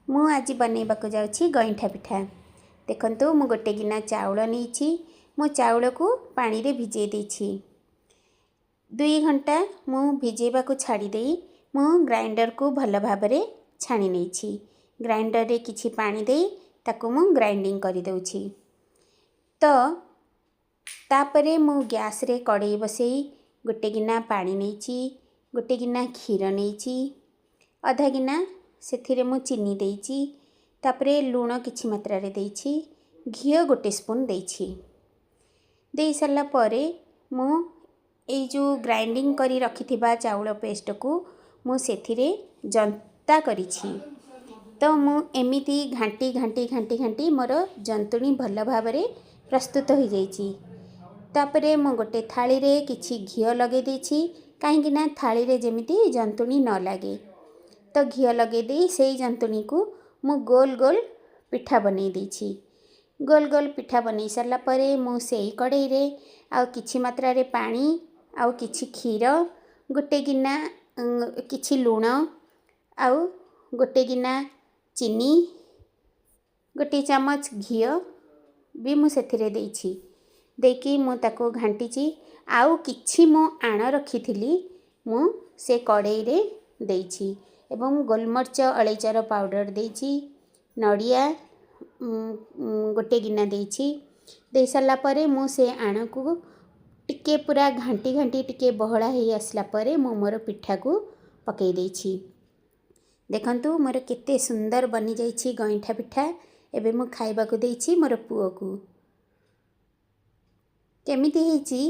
मु आज बनैबाकु जाउछि गईंठा पिठा। देखंतु मु गोटे गिना चाउल नहीं मु चाउल को पानी रे भिजे देछि। 2 घंटा मु भिजेबाकु छाड़ी देई मु ग्राइंडर को भल भाबरे छाणी नेछि। ग्राइंडर रे किछि पानी देई ताकु मु ग्राइंडिंग करि दउछि। तो तापरे मु गैस रे कड़ाई बसई गोटे गिना पानी नेछि, गोटे गिना क्षीर नेछि, आधा गिना सेथिरे मु चीनी देइछि, तापरे लूण किछि मात्रा रे देइछि, घियो गोटे स्पून देइछि। देई सरला परे मु ए जो ग्राइंडिंग करी रखिथिबा चाउल पेस्ट को मु सेथिरे जंता करिछि। तो मु एमिति घांटी घांटी घांटी घांटी मोर जंतुणी भल भाबरे प्रस्तुत हो जाइछि। तापरे मु गोटे थाली रे किछि घियो लगे देछि, काहेकि ना थाली रे जेमिति जंतुणी न लागे। तो घियो लगे दे से जंतुणी को मु गोल गोल पिठा बनै देछि। गोल गोल पिठा बनै सरला परे मु सेई कड़ाई रे आ किछि मात्रा रे पानी आ किछि क्षीर, गोटे गिना किछि लूण आ गोटे गिना चीनी, गोटे चमच घियो भी मु सेथिरे देछि। देकी मु ताको घांटीछि। आउ किछि मु आण रखिथिली मु से कड़ाई रे देछि एवं गोलमर्च अलैचर पाउडर देछि, नड़िया गोटे गिना देछि। दे सरला परे मु से आण को टिके पूरा घांटी घांटी टिके बहला हे आसला परे मु मोर पिठा को पकई देछि। देखंतु मोर केते सुंदर बनी जाइछि गईंठा पिठा। एबे मु खाइबा को देछि मोर पुओ को। केमिति हेछि?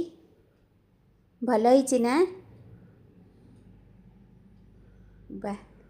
भलो हेछि ना? वाह।